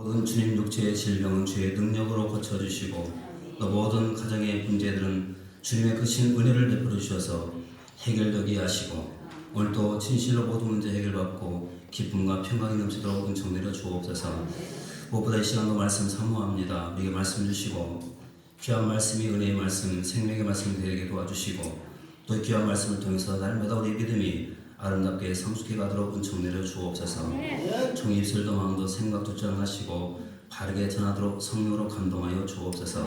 모든 주님 육체의 질병은 주의 능력으로 고쳐주시고 또 모든 가정의 문제들은 주님의 크신 은혜를 베풀어 주셔서 해결되게 하시고 오늘도 진실로 모든 문제 해결받고 기쁨과 평강이 넘치도록 은총 내려 주옵소서. 무엇보다 이 시간도 말씀 사모합니다. 우리에게 말씀 주시고 귀한 말씀이 은혜의 말씀, 생명의 말씀 되게 도와주시고 또 귀한 말씀을 통해서 날마다 우리 믿음이 아름답게 성숙해 가도록 은총 내려 주옵소서. 종의 입술도 마음도 생각도 정하시고 바르게 전하도록 성령으로 감동하여 주옵소서.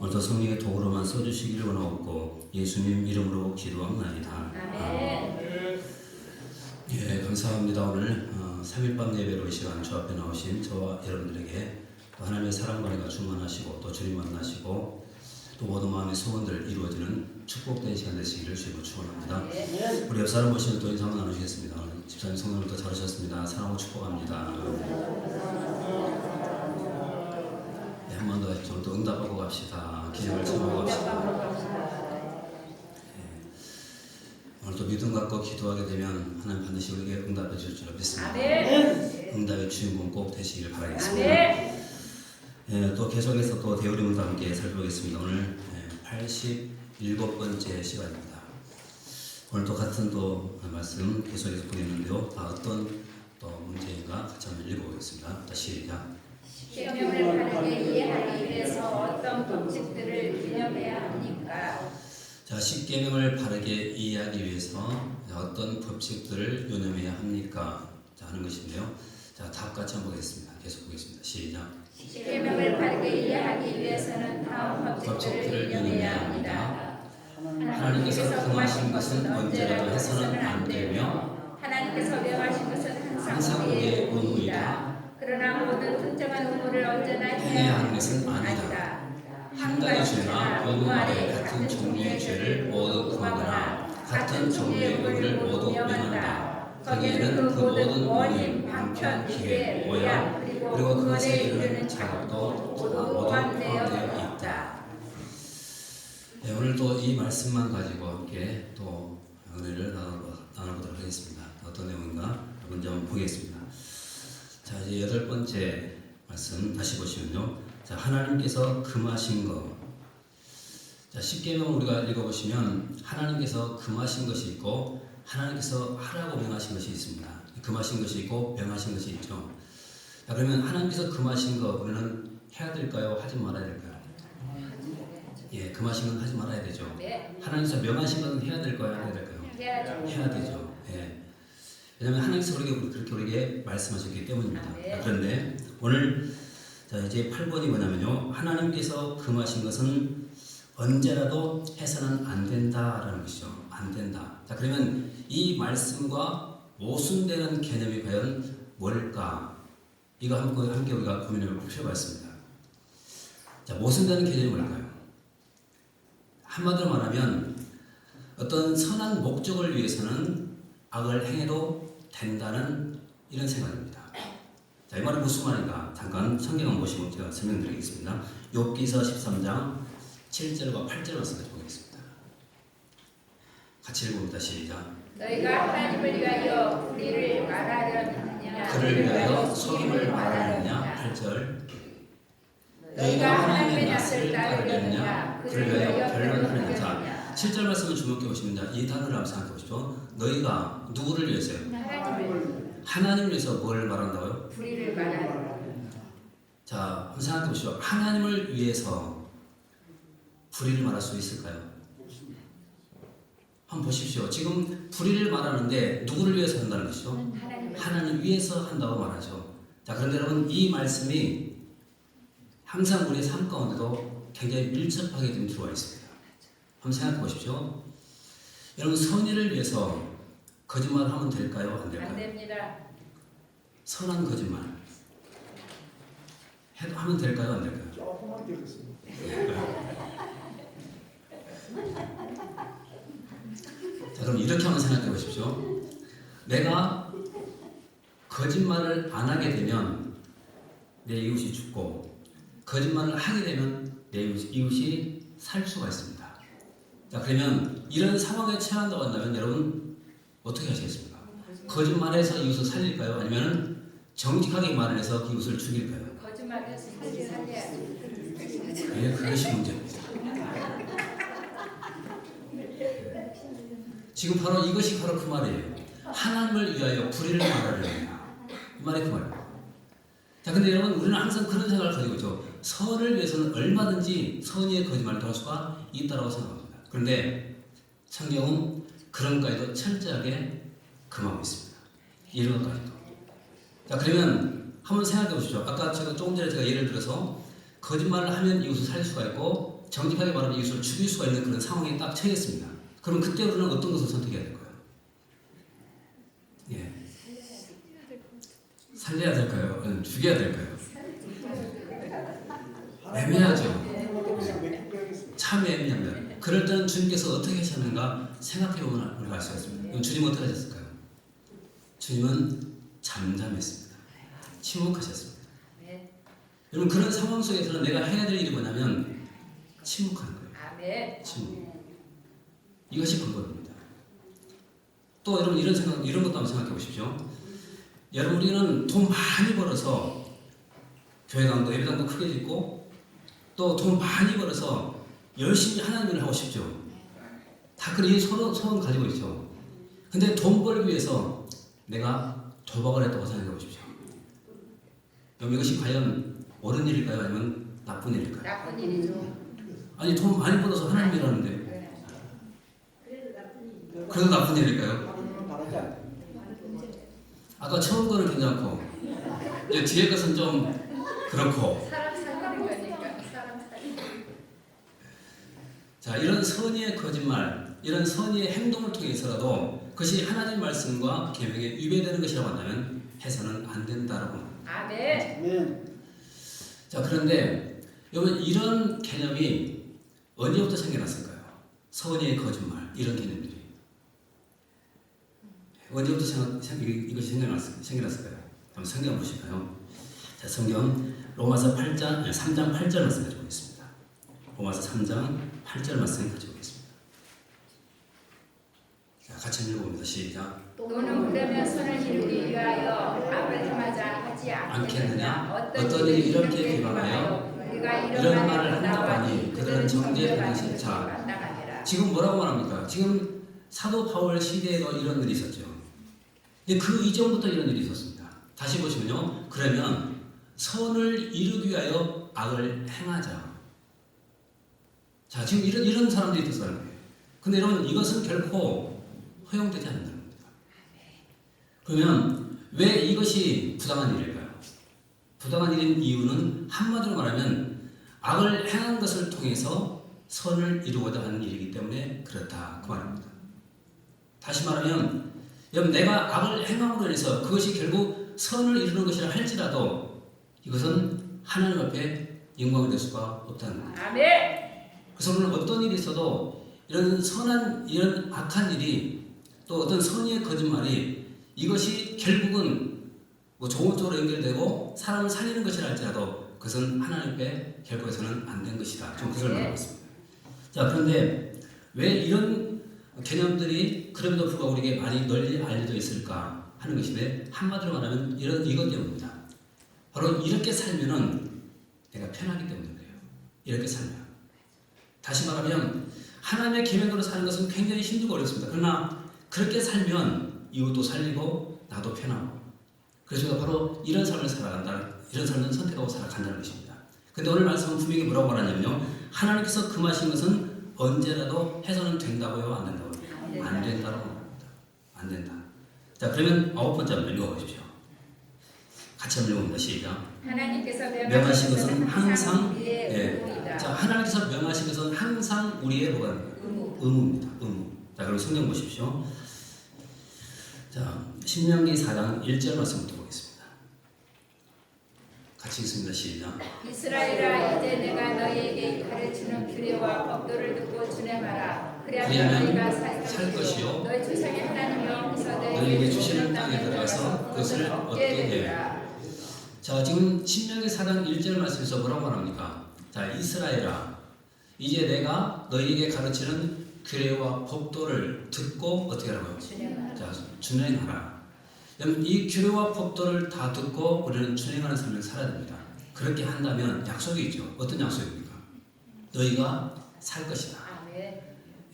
오늘도 성령의 도구로만 써주시기를 원하옵고 예수님 이름으로 기도합나이다. 예, 감사합니다. 오늘 3일밤 예배로 이 시간 주 앞에 나오신 저와 여러분들에게 또 하나님의 사랑과 은혜가 충만하시고 또 주님 만나시고 또 모든 마음의 소원들 이루어지는 축복된 시간 되시기를 주님으로 축원합니다. 우리 옆 사람 모시면 또 인사 한번 나누시겠습니다. 집사님 성령부터 잘하셨습니다. 사랑하고 축복합니다. 네, 한 번 더 좀 더 응답하고 갑시다. 기적을 체험하고 갑시다. 오늘 또 믿음 갖고 기도하게 되면 하나님 반드시 우리에게 응답해 주실 줄 믿습니다. 응답의 주인공 꼭 되시기를 바라겠습니다. 또 계속해서 또 대우림과 함께 살펴보겠습니다. 오늘 87번째 시간입니다. 오늘 또 같은 또 말씀 계속해서 보겠는데요. 어떤 또 문제인가 같이 한번 읽어보겠습니다. 다시 시작. 십계명을 바르게 이해하기 위해서 어떤 법칙들을 기념해야 합니까? 자, 십계명을 바르게 이해하기 위해서 어떤 법칙들을 유념해야 합니까? 자, 하는 것인데요. 자, 답 같이 한번 보겠습니다. 계속 보겠습니다. 시작. 십계명을 바르게 이해하기 위해서는 다음 법칙들을 유념해야 합니다. 하나님께서 금하신 것은 언제라도 해서는 안 되며 하나님께서 명하신 것은 항상 우리의 의무이다. 그러나 모든 특정한 의무를 언제나 해야 하는 것은 아니다. 한 가지 죄나 의무 아래 같은 종류의 죄를 모두 금하거나 같은 종류의 의무를 모두 면한다. 거기에는 그 모든 원인, 방편, 기회, 오양 그리고 그것에 이르는 작업도 모두 포함되어 있다. 네, 오늘 또 이 말씀만 가지고 함께 또 은혜를 나눠보도록 하겠습니다. 어떤 내용인가 먼저 한번 보겠습니다. 자, 이제 8번째 말씀 다시 보시면요. 자, 하나님께서 금하신 것. 자, 십계명 우리가 읽어보시면 하나님께서 금하신 것이 있고 하나님께서 하라고 명하신 것이 있습니다. 금하신 것이 있고 명하신 것이 있죠. 자, 그러면 하나님께서 금하신 거 우리는 해야 될까요? 하지 말아야 될까요? 예, 금하신 건 하지 말아야 되죠. 하나님께서 명하신 건 해야 될까요? 안 해야 될까요? 해야 되죠. 예. 왜냐하면 하나님께서 그렇게 우리에게 말씀하셨기 때문입니다. 그런데 오늘 자, 이제 8번이 뭐냐면요. 하나님께서 금하신 것은 언제라도 해서는 안 된다라는 것이죠. 안 된다. 자, 그러면 이 말씀과 모순되는 개념이 과연 뭘까? 이거 함께 우리가 고민해 볼 필요가 있습니다. 자, 모순되는 개념이 뭘까요? 한마디로 말하면 어떤 선한 목적을 위해서는 악을 행해도 된다는 이런 생각입니다. 자, 이 말은 무슨 말인가? 잠깐 성경을 보시고 제가 설명드리겠습니다. 욥기서 13장 7절과 8절 말씀을 보겠습니다. 같이 읽어봅니다. 시작. 너희가 하나님을 위하여 불의를 말하려느냐 그를 위하여 속임을 말하느냐. 8절. 너희가 하나님의 낯을 따르려느냐 그를 위하여 변론하느냐. 자, 7절 말씀을 주목해 보십니다. 이 단어를 한번 생각해 보십시오. 너희가 누구를 위해서요? 하나님을 위해서 뭘 말한다고요? 불의를 말하는. 자, 한번 생각해 보십시오. 하나님을 위해서 불의를 말할 수 있을까요? 한번 보십시오. 지금 불의를 말하는데 누구를 위해서 한다는 것이죠? 하나님 위해서 한다고 말하죠. 자, 그런데 여러분 이 말씀이 항상 우리의 삶 가운데도 굉장히 밀접하게 좀 들어와 있습니다. 한번 생각해 보십시오. 여러분 선의를 위해서 거짓말을 하면 될까요? 안 될까요? 안 됩니다. 선한 거짓말 하면 될까요? 안 될까요? 조금만 되겠습니다. 자, 그럼 이렇게 한번 생각해 보십시오. 내가 거짓말을 안 하게 되면 내 이웃이 죽고 거짓말을 하게 되면 내 이웃이 살 수가 있습니다. 자, 그러면 이런 상황에 처한다고 한다면 여러분 어떻게 하시겠습니까? 거짓말해서 이웃을 살릴까요? 아니면 정직하게 말을 해서 이웃을 죽일까요? 거짓말을 살려야 돼. 예, 그것이 문제입니다. 지금 바로 이것이 바로 그 말이에요. 하나님을 위하여 불의를 말하려느냐. 이 말이 그 말이에요. 자, 근데 여러분, 우리는 항상 그런 생각을 가지고 있죠. 선을 위해서는 얼마든지 선의의 거짓말을 할 수가 있다고 생각합니다. 그런데 성경은 그런 것까지도 철저하게 금하고 있습니다. 이런 것까지도. 자, 그러면 한번 생각해 보시죠. 아까 제가 조금 전에 제가 예를 들어서 거짓말을 하면 이웃을 살릴 수가 있고 정직하게 말하면 이웃을 죽일 수가 있는 그런 상황에 딱 처했습니다. 그럼 그때 우리는 어떤 것을 선택해야 될까요? 예. 살려야 될까요? 죽여야 될까요? 애매하죠. 참 애매합니다. 그럴 때는 주님께서 어떻게 하셨는가 생각해보면 우리가 알 수가 있습니다. 주님 어떻게 하셨을까요? 주님은 잠잠했습니다. 침묵하셨습니다. 여러분, 그런 상황 속에서는 내가 해야 될 일이 뭐냐면 침묵하는 거예요. 침묵. 이것이 방법입니다. 또 여러분, 이런 것도 한번 생각해 보십시오. 여러분, 우리는 돈 많이 벌어서 교회당도 예배당도 크게 짓고 또 돈 많이 벌어서 열심히 하나님을 하고 싶죠. 다 그런 소원 가지고 있죠. 근데 돈 벌기 위해서 내가 도박을 했다고 생각해 보십시오. 그럼 이것이 과연 옳은 일일까요? 아니면 나쁜 일일까요? 나쁜 일이죠. 아니, 돈 많이 벌어서 하나님 일하는데 그래도 나쁜 일일까요? 아까 처음 거는 괜찮고 이제 뒤에 것은 좀 그렇고. 사람 살리는 거니까. 사람 살리는 거. 자, 이런 선의의 거짓말, 이런 선의의 행동을 통해서라도 그것이 하나님 말씀과 계명에 위배되는 것이라고 한다면 해서는 안 된다라고 합니다. 아멘. 자, 그런데 여러분, 이런 개념이 언제부터 생겨났을까요? 선의의 거짓말, 이런 개념들이 언제부터 이것이 생겨났을까요? 한번 성경 보실까요? 자, 성경 로마서 3장 8절 말씀 가지고 있습니다. 로마서 3장 8절 말씀 가지고 있습니다. 자, 같이 읽어봅니다. 시작. 너는 그러면 선을 이루기 위하여 악을 행하자 하지 않겠느냐? 어떤 일이 이렇게 비방하여 이런 말을 한다고 하니 그들은 정죄하는 것이. 자, 지금 뭐라고 말합니까? 지금 사도 바울 시대에도 이런 일이 있었죠. 그 이전부터 이런 일이 있었습니다. 다시 보시면요. 그러면 선을 이루기 위하여 악을 행하자. 자, 지금 이런 사람들이 있었다는 거예요. 근데 여러분, 이것은 결코 허용되지 않는다는 겁니다. 그러면 왜 이것이 부당한 일일까요? 부당한 일인 이유는 한마디로 말하면 악을 행한 것을 통해서 선을 이루고자 하는 일이기 때문에 그렇다, 그 말입니다. 다시 말하면 여러분, 내가 악을 행함으로 인해서 그것이 결국 선을 이루는 것이라 할지라도 이것은 하나님 앞에 영광이 될 수가 없다는 겁니다. 아멘. 그래서 우리는 어떤 일이 있어도 이런 악한 일이 또 어떤 선의의 거짓말이 이것이 결국은 뭐 좋은 쪽으로 연결되고 사람을 살리는 것이라 할지라도 그것은 하나님 앞에 결국에서는 안 된 것이다. 좀 그걸 말하고 있습니다. 자, 그런데 왜 이런 개념들이 그럼에도 불구하고 우리에게 많이 널리 알려져 있을까 하는 것인데, 한마디로 말하면 이것 때문입니다. 바로 이렇게 살면은 내가 편하기 때문인 거예요. 이렇게 살면. 다시 말하면 하나님의 계명대로 사는 것은 굉장히 힘들고 어렵습니다. 그러나 그렇게 살면 이웃도 살리고 나도 편하고, 그래서 바로 이런 삶을 살아간다. 이런 삶을 선택하고 살아간다는 것입니다. 근데 오늘 말씀은 분명히 뭐라고 말하냐면요, 하나님께서 금하신 것은 언제라도 해서는 된다고요? 안 된다고요? 안 된다고 말합니다. 안 된다. 자, 그러면 9번째 한번 읽어보십시오. 같이 한번 읽어봅니다. 시작. 하나님께서 명하신 것은 항상 우리의 의무이다. 자, 하나님께서 명하신 것은 항상 우리의 뭐가 의무입니다. 의무. 자, 그럼 성경 보십시오. 자, 신명기 4장 1절 말씀부터 보겠습니다. 같이 읽습니다. 시작. 이스라엘아, 이제 내가 너희에게 가르치는 규례와 법도를 듣고 준행하라. 그리하면 너희가 살 것이요 너희 조상의 하나님 여호와께서 너희에게 주시는 땅에 들어가서 그것을 얻게 되리라. 자, 지금 신명기 4장 1절 말씀에서 뭐라고 말합니까? 자, 이스라엘아, 이제 내가 너희에게 가르치는 규례와 법도를 듣고 어떻게 하라고요? 자, 준행하라. 이 규례와 법도를 다 듣고 우리는 준행하는 삶을 살아야 됩니다. 그렇게 한다면 약속이 있죠. 어떤 약속입니까? 너희가 살 것이다. 아멘.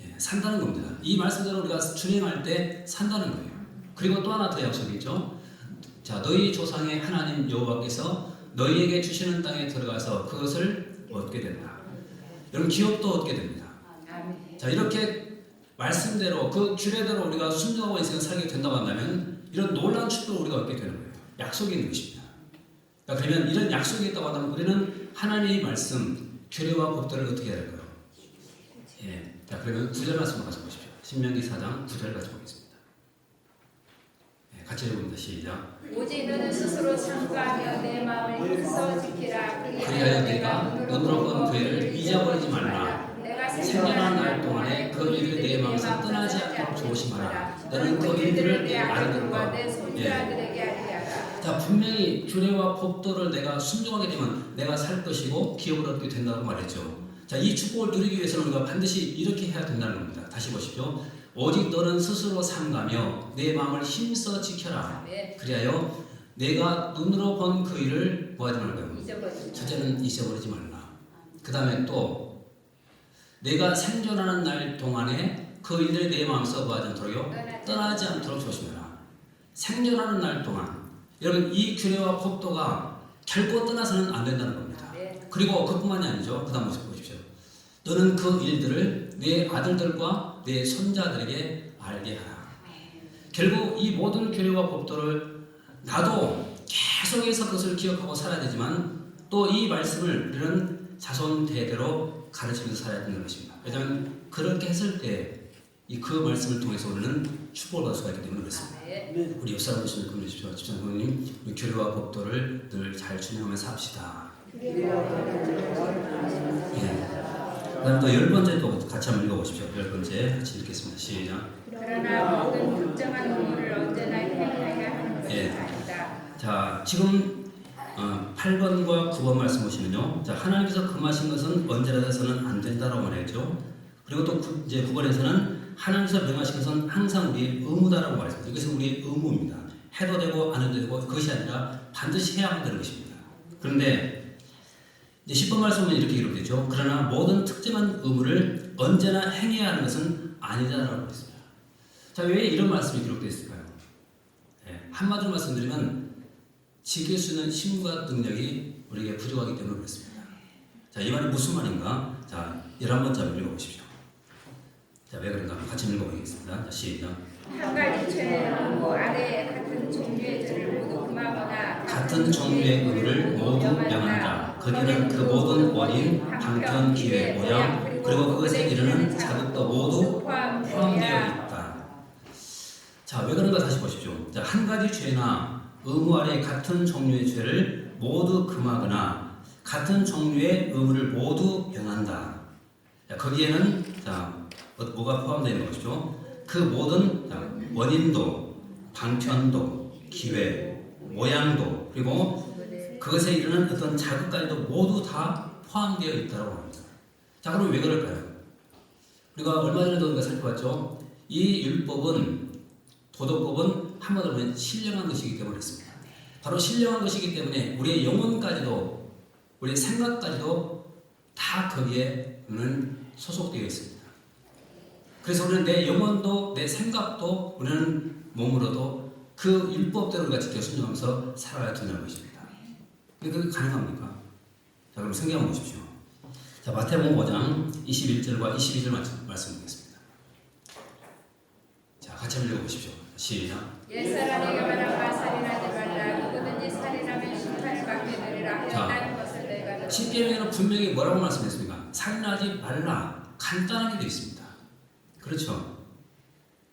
예, 산다는 겁니다. 이 말씀대로 우리가 준행할 때 산다는 거예요. 그리고 또 하나 더 약속이 있죠. 자, 너희 조상의 하나님 여호와께서 너희에게 주시는 땅에 들어가서 그것을 얻게 된다. 여러분 기업도 얻게 됩니다. 아멘. 자, 이렇게 말씀대로 그 규례대로 우리가 순종하고 인생을 살게 된다고 한다면 이런 놀라운 축복을 우리가 얻게 되는 거예요. 약속이 있는 것입니다. 그러면 이런 약속이 있다고 한다면 우리는 하나님의 말씀, 규례와 법들을 어떻게 해야 할까요? 예. 자, 그러면 9절 말씀 가서 보십시오. 신명기 4장 9절 가서 보겠습니다. 예, 같이 읽어봅니다. 시작. 오직 너는 스스로 삼가하며 내 마음을 힘써 지키라. 그리하여 내가 눈으로 본 그 일을 잊어버리지 말라. 내가 생년한 날 동안에 그 일을 내 마음에서 떠나지 않도록 조심하라. 너는 그 일들을 내 아들들과 내 손자들에게 알리하라. 자, 분명히 규례와 법도를 내가 순종하게 되면 내가 살 것이고 기업을 얻게 된다고 말했죠. 자, 이 축복을 누리기 위해서는 우리가 반드시 이렇게 해야 된다는 겁니다. 다시 보십시오. 오직 너는 스스로 삼가며 내 마음을 힘써 지켜라. 그리하여 내가 눈으로 본 그 일을 뭐하지 말고요. 첫째는 잊어버리지 말라. 그 다음에 또 내가 생존하는 날 동안에 그 일을 내 마음에서 뭐하지 않도록요. 떠나지 않도록 조심해라. 생존하는 날 동안 여러분 이 규례와 법도가 결코 떠나서는 안 된다는 겁니다. 그리고 그뿐만이 아니죠. 그 다음 모습 보십시오. 너는 그 일들을 내 아들들과 내 손자들에게 알게 하라. 결국 이 모든 규례와 법도를 나도 계속해서 그것을 기억하고 살아야 되지만 또 이 말씀을 우리는 자손 대대로 가르치면서 살아야 되는 것입니다. 왜냐하면 그렇게 했을 때 이 그 말씀을 통해서 우리는 축복을 받을 수가 있기 때문에 그렇습니다. 우리 옆 사람 보시면 그러십시오. 집사님님 규례와 법도를 늘 잘 준행하면서 삽시다. 예. 그다음 또 10번째 또 같이 한번 읽어보십시오. 10번째 같이 읽겠습니다. 시작. 그러나 모든 특정한 의무를 언제나 행해야 하는 것은 아니다. 자, 지금 8번과 9번 말씀 보시면요. 자, 하나님께서 금하신 것은 언제라도 해서는 안 된다라고 말했죠. 그리고 또 이제 9번에서는 하나님께서 명하신 것은 항상 우리의 의무다라고 말했습니다. 이것은 우리의 의무입니다. 해도 되고 안 해도 되고 그것이 아니라 반드시 해야만 되는 것입니다. 그런데 이제 10번 말씀은 이렇게 기록되죠. 그러나 모든 특정한 의무를 언제나 행해야 하는 것은 아니다라고 했습니다. 자, 왜 이런 말씀이 기록되어 있을까요? 네, 한마디로 말씀드리면 지킬 수 있는 힘과 능력이 우리에게 부족하기 때문에 그렇습니다. 자, 이 말이 무슨 말인가? 자, 11번째 한번 읽어보십시오. 자, 왜 그런가? 같이 읽어보겠습니다. 자, 시작. 한 가지 죄의 의무 아래에 같은 종류의 죄를 모두 금하거나 같은 종류의 의무를 모두 명한다. 거기는 그 모든 원인, 방편, 기회, 모양, 그리고 그것에 이르는 자극도 모두 포함되어 있다. 자, 왜 그런가 다시 보십시오. 자, 한 가지 죄나 의무 아래 같은 종류의 죄를 모두 금하거나 같은 종류의 의무를 모두 명한다. 자, 거기에는 자, 뭐가 포함되어 있는 것이죠? 그 모든 원인도, 방편도, 기회, 모양도 그리고 그것에 이르는 어떤 자극까지도 모두 다 포함되어 있다고 합니다. 자, 그럼 왜 그럴까요? 우리가 얼마 전에도 우리가 살펴봤죠? 이 율법은 도덕법은 한마디로 보면 신령한 것이기 때문에 그렇습니다. 바로 신령한 것이기 때문에 우리의 영혼까지도 우리의 생각까지도 다 거기에는 소속되어 있습니다. 그래서 우리는 내 영혼도 내 생각도 우리는 몸으로도 그 율법대로 우리가 지켜 순종하면서 살아야 된다는 것입니다. 그게 가능합니까? 자, 그럼 성경 한번 보십시오. 자, 마태복음 5장 21절과 22절 말씀 보겠습니다. 자, 같이 한번 읽어보십시오. 시작. 옛사람에게 말하라 살인하지 말라. 누구든지 살인하면 심판을 받게 되리라 하였다는 것을 내가 들었다. 10계명에는 분명히 뭐라고 말씀했습니까? 살인하지 말라. 간단하게 되어 있습니다. 그렇죠?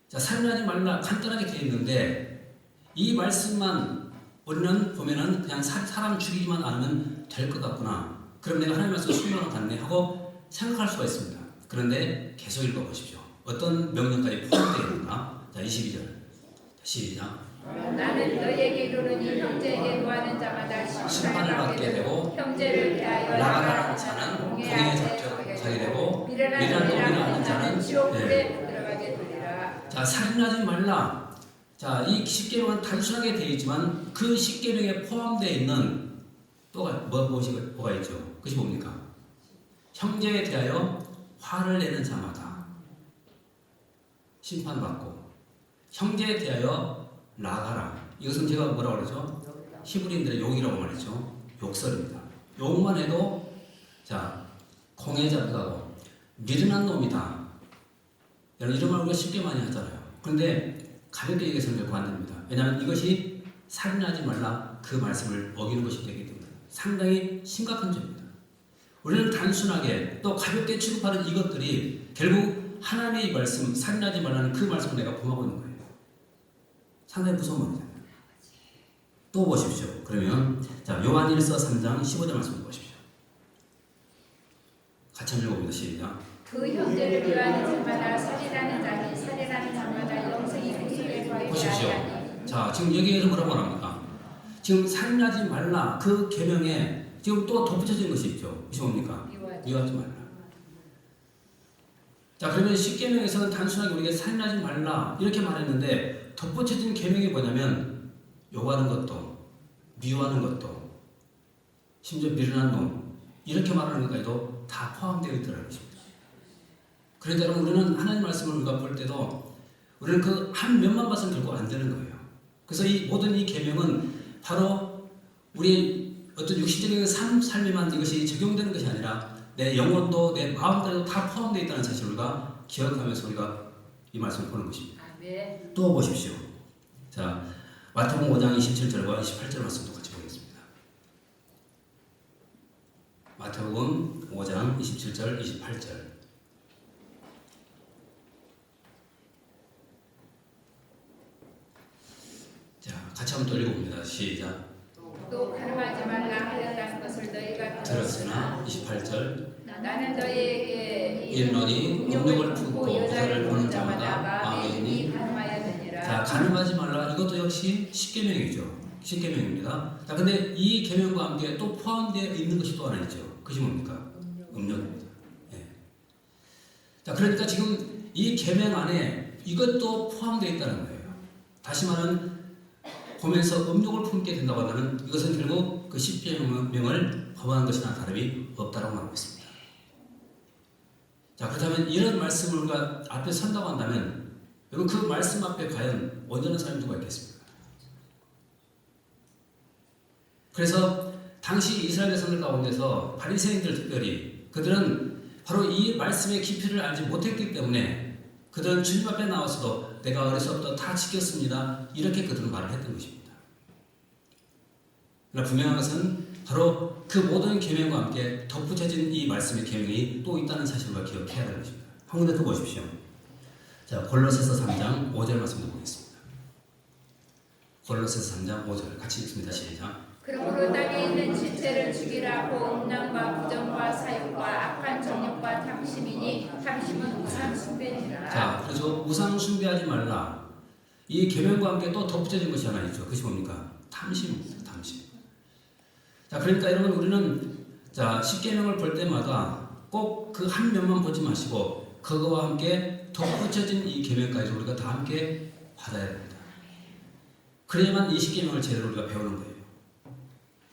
자, 살인하지 말라 간단하게 되어 있는데 이 말씀만 우리는 보면은 그냥 사람 죽이지만 않으면 될 것 같구나. 그럼 내가 하나님 말씀 순종을 받네 하고 생각할 수가 있습니다. 그런데 계속 읽어보십시오. 어떤 명령까지 포함되어 있는가? 자, 22절 시작. 나는 너희에게 이르노니 형제에게 노하는 자마다 심판을 받게 되고 형제를 대하여 나가라는 자는 공의에 적절하게 되고 미련한 놈이라 하는 자는 지옥불에 들어가게 되리라. 자, 살인하지 말라. 자, 이 10계명은 단순하게 되어 있지만 그 10계명에 포함되어 있는 또 뭐가 있죠? 그것이 뭡니까? 형제에 대하여 화를 내는 자마다 심판받고 형제에 대하여 나가라. 이것은 제가 뭐라고 그러죠? 히브리인들의 욕이라고 말했죠. 욕설입니다. 욕만 해도 자 공에 잡혀가고 미련한 놈이다. 이런 말 우리가 쉽게 많이 하잖아요. 그런데 가볍게 얘기해서는 결코 안 됩니다. 왜냐하면 이것이 살인하지 말라 그 말씀을 어기는 것이 되기 때문에 상당히 심각한 죄입니다. 우리는 단순하게 또 가볍게 취급하는 이것들이 결국 하나님의 말씀, 살인하지 말라는 그 말씀을 내가 범하고 있는 거예요. 상당히 무서운 말이잖아요. 또 보십시오. 그러면 자 요한일서 3장 15절 말씀을 보십시오. 같이 한번 읽어봅니다. 시작. 그 형제를 미워하는 자마다 살인하는 자니 살인하는 자마다 영생이 그 속에 거하지 보십시오. 아니하니. 자 지금 여기에서 뭐라고 합니까? 지금 살인하지 말라 그 계명에 지금 또 덧붙여진 것이 있죠. 그것이 뭡니까? 미워하지 말라. 자 그러면 10계명에서는 단순하게 우리가 살인하지 말라 이렇게 말했는데 덧붙여진 계명이 뭐냐면 욕하는 것도 미워하는 것도 심지어 미련한 놈 이렇게 말하는 것까지도 다 포함되어 있더라는 것입니다. 그러니까 여러분 우리는 하나님 말씀을 우리가 볼 때도 우리는 그 한 면만 봐서는 결국 안 되는 거예요. 그래서 이 모든 이 계명은 바로 우리 어떤 육신적인 삶에만 이것이 적용되는 것이 아니라 내 영혼도 내 마음까지도 다 포함되어 있다는 사실을 우리가 기억하면서 우리가 이 말씀을 보는 것입니다. 또 보십시오. 자 마태복음 5장 27절과 28절 말씀도 같이 보겠습니다. 마태복음 5장 27절 28절 자 같이 한번 또 읽어봅니다. 시작. 또 가늠하지 말라 하였다는 것을 너희가 들었으나 28절 나는 너희에게 이르노니 음욕을 품고 여자를 보는 자마다 마음에 이미 가늠하였느니라. 자 가늠하지 말라 이것도 역시 10계명이죠. 10계명입니다. 자 근데 이 계명과 함께 또 포함되어 있는 것이 또 하나 있죠. 그것이 뭡니까? 음욕입니다. 예. 자 그러니까 지금 이 계명 안에 이것도 포함되어 있다는 거예요. 다시 말하면 보면서 음욕을 품게 된다고 하면 이것은 결국 그 10계명을 범하는 것이나 다름이 없다고 말하고 있습니다. 자 그렇다면 이런 말씀을 우리가 앞에 선다고 한다면 여러분 그 말씀 앞에 과연 온전한 사람이 누가 있겠습니까? 그래서 당시 이스라엘 백성들 가운데서 바리새인들 특별히 그들은 바로 이 말씀의 깊이를 알지 못했기 때문에 그들은 주님 앞에 나와서도 내가 어려서부터 다 지켰습니다. 이렇게 그들은 말을 했던 것입니다. 그러나 분명한 것은 바로 그 모든 계명과 함께 덧붙여진 이 말씀의 계명이 또 있다는 사실을 기억해야 될 것입니다. 한 군데 더 보십시오. 자 골로새서 3장 5절 말씀을 보겠습니다. 골로새서 3장 5절 같이 읽습니다. 시작. 그러므로 땅에 있는 지체를 죽이라고 음란과 부정과 사욕과 악한 정욕과 탐심이니 탐심은 우상 숭배니라. 자, 그래서 우상 숭배하지 말라. 이 계명과 함께 또 덧붙여진 것이 하나 있죠. 그것이 뭡니까? 탐심입니다. 탐심. 자, 그러니까 여러분 우리는 자 10계명을 볼 때마다 꼭 그 한 면만 보지 마시고 그거와 함께 덧붙여진 이 계명까지 우리가 다 함께 받아야 됩니다. 그래야만 이 10계명을 제대로 우리가 배우는 거예요.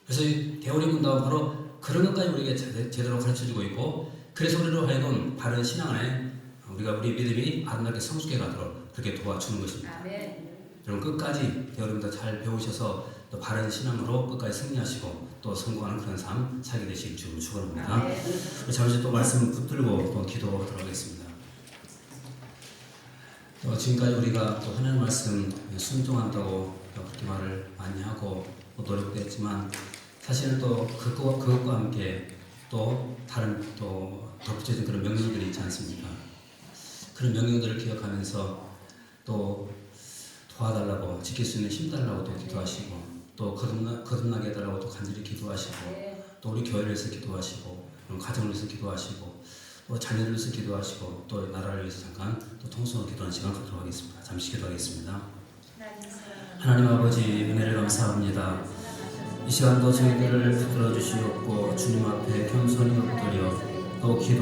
그래서 대오리 문답은 바로 그런 것까지 우리에게 제대로 가르쳐주고 있고 그래서 우리로 하여금 바른 신앙 안에 우리 믿음이 아름답게 성숙해 가도록 그렇게 도와주는 것입니다. 아멘. 여러분 끝까지 대오리 문답 잘 배우셔서 또 바른 신앙으로 끝까지 승리하시고 또 성공하는 그런 삶 살게 되시길 주로 축원합니다. 잠시 또 말씀 붙들고 또 기도하도록 하겠습니다. 또 지금까지 우리가 또 하나님 말씀 순종한다고 그렇게 말을 많이 하고 또 노력도 했지만 사실은 또 그것과 함께 또 다른 또 덧붙여진 그런 명령들이 있지 않습니까? 그런 명령들을 기억하면서 또 도와달라고 지킬 수 있는 힘 달라고 또 기도하시고 또 거듭나게 해달라고 또 간절히 기도하시고 또 우리 교회를 위해서 기도하시고 가정을 위해서 기도하시고 또 자녀를 위해서 기도하시고 또 나라를 위해서 잠깐 또 통성으로 기도하는 시간 갖도록 하겠습니다. 잠시 기도하겠습니다. 하나님 아버지 은혜를 감사합니다. 이 시간도 저희들을 붙들어 주시옵고 주님 앞에 겸손히 엎드려 또 기도